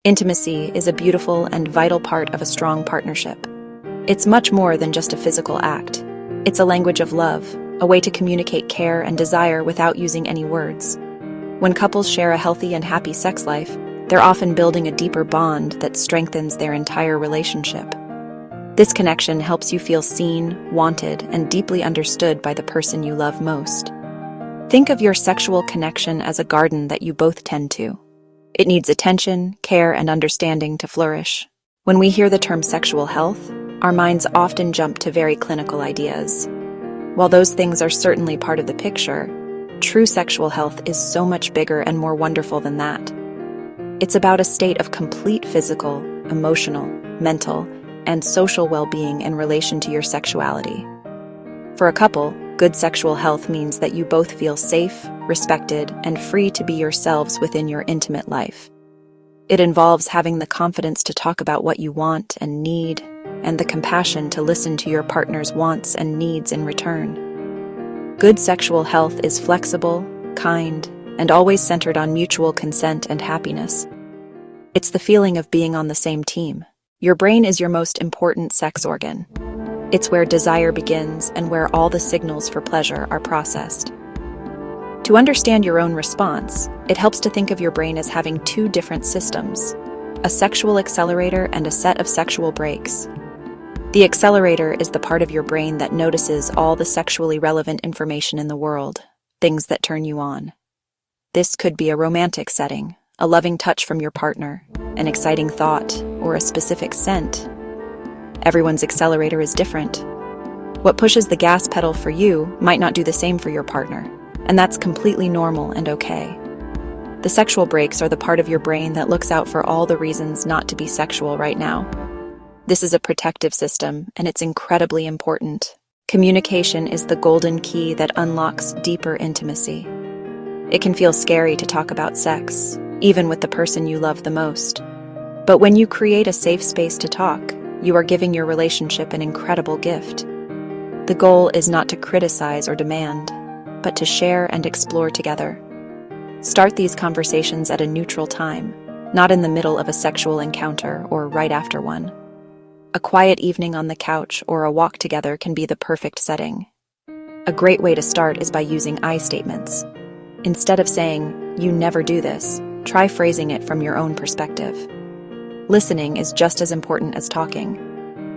Intimacy is a beautiful and vital part of a strong partnership. It's much more than just a physical act. It's a language of love, a way to communicate care and desire without using any words. When couples share a healthy and happy sex life, they're often building a deeper bond that strengthens their entire relationship. This connection helps you feel seen, wanted, and deeply understood by the person you love most. Think of your sexual connection as a garden that you both tend to. It needs attention, care, and understanding to flourish. When we hear the term sexual health, our minds often jump to very clinical ideas. While those things are certainly part of the picture, true sexual health is so much bigger and more wonderful than that. It's about a state of complete physical, emotional, mental, and social well-being in relation to your sexuality. For a couple, good sexual health means that you both feel safe, respected, and free to be yourselves within your intimate life. It involves having the confidence to talk about what you want and need, and the compassion to listen to your partner's wants and needs in return. Good sexual health is flexible, kind, and always centered on mutual consent and happiness. It's the feeling of being on the same team. Your brain is your most important sex organ. It's where desire begins and where all the signals for pleasure are processed. To understand your own response, it helps to think of your brain as having two different systems: a sexual accelerator and a set of sexual brakes. The accelerator is the part of your brain that notices all the sexually relevant information in the world, things that turn you on. This could be a romantic setting, a loving touch from your partner, an exciting thought, or a specific scent. Everyone's accelerator is different. What pushes the gas pedal for you might not do the same for your partner, and that's completely normal and okay. The sexual brakes are the part of your brain that looks out for all the reasons not to be sexual right now. This is a protective system, and it's incredibly important. Communication is the golden key that unlocks deeper intimacy. It can feel scary to talk about sex, even with the person you love the most. But when you create a safe space to talk, you are giving your relationship an incredible gift. The goal is not to criticize or demand, but to share and explore together. Start these conversations at a neutral time, not in the middle of a sexual encounter or right after one. A quiet evening on the couch or a walk together can be the perfect setting. A great way to start is by using I statements. Instead of saying, "You never do this," try phrasing it from your own perspective. Listening is just as important as talking.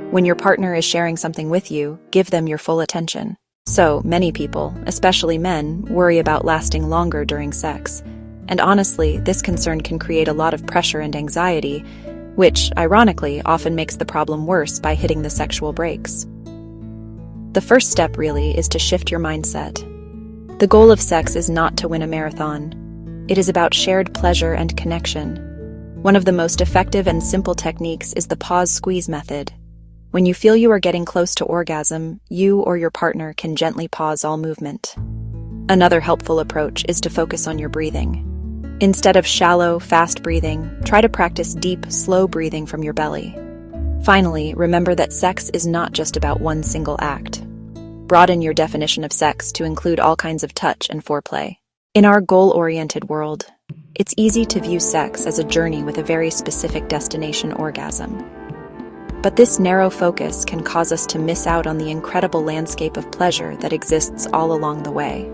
When your partner is sharing something with you, give them your full attention. So many people, especially men, worry about lasting longer during sex. And honestly, this concern can create a lot of pressure and anxiety, which, ironically, often makes the problem worse by hitting the sexual brakes. The first step, really, is to shift your mindset. The goal of sex is not to win a marathon. It is about shared pleasure and connection. One of the most effective and simple techniques is the pause-squeeze method. When you feel you are getting close to orgasm, you or your partner can gently pause all movement. Another helpful approach is to focus on your breathing. Instead of shallow, fast breathing, try to practice deep, slow breathing from your belly. Finally, remember that sex is not just about one single act. Broaden your definition of sex to include all kinds of touch and foreplay. In our goal-oriented world, it's easy to view sex as a journey with a very specific destination orgasm. But this narrow focus can cause us to miss out on the incredible landscape of pleasure that exists all along the way.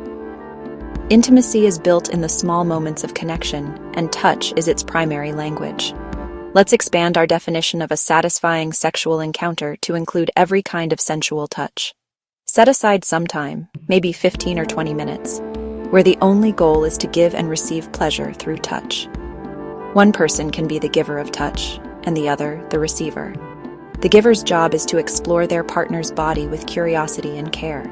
Intimacy is built in the small moments of connection, and touch is its primary language. Let's expand our definition of a satisfying sexual encounter to include every kind of sensual touch. Set aside some time, maybe 15 or 20 minutes, where the only goal is to give and receive pleasure through touch. One person can be the giver of touch, and the other the receiver. The giver's job is to explore their partner's body with curiosity and care.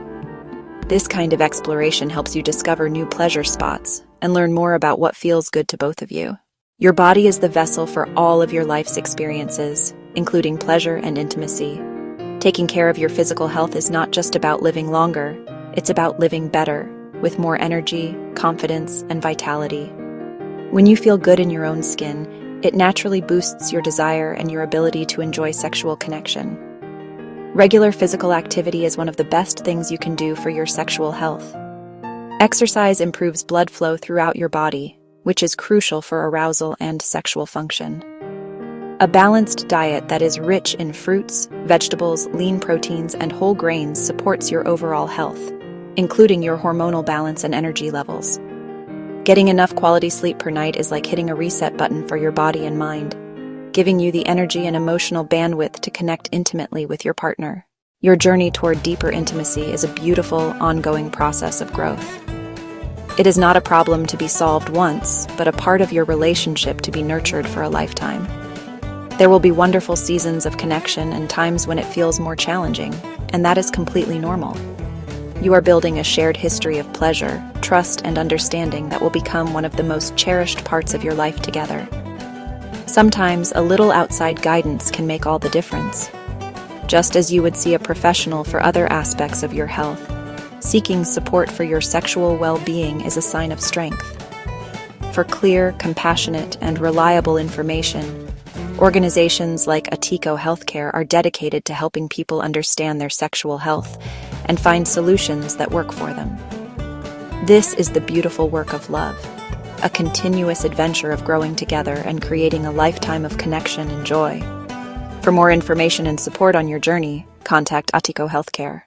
This kind of exploration helps you discover new pleasure spots and learn more about what feels good to both of you. Your body is the vessel for all of your life's experiences, including pleasure and intimacy. Taking care of your physical health is not just about living longer, it's about living better, with more energy, confidence, and vitality. When you feel good in your own skin, it naturally boosts your desire and your ability to enjoy sexual connection. Regular physical activity is one of the best things you can do for your sexual health. Exercise improves blood flow throughout your body, which is crucial for arousal and sexual function. A balanced diet that is rich in fruits, vegetables, lean proteins, and whole grains supports your overall health, including your hormonal balance and energy levels. Getting enough quality sleep per night is like hitting a reset button for your body and mind, giving you the energy and emotional bandwidth to connect intimately with your partner. Your journey toward deeper intimacy is a beautiful, ongoing process of growth. It is not a problem to be solved once, but a part of your relationship to be nurtured for a lifetime. There will be wonderful seasons of connection and times when it feels more challenging, and that is completely normal. You are building a shared history of pleasure, trust, and understanding that will become one of the most cherished parts of your life together. Sometimes a little outside guidance can make all the difference. Just as you would see a professional for other aspects of your health, seeking support for your sexual well-being is a sign of strength. For clear, compassionate, and reliable information, organizations like Atiko Healthcare are dedicated to helping people understand their sexual health and find solutions that work for them. This is the beautiful work of love, a continuous adventure of growing together and creating a lifetime of connection and joy. For more information and support on your journey, contact Atiko Healthcare.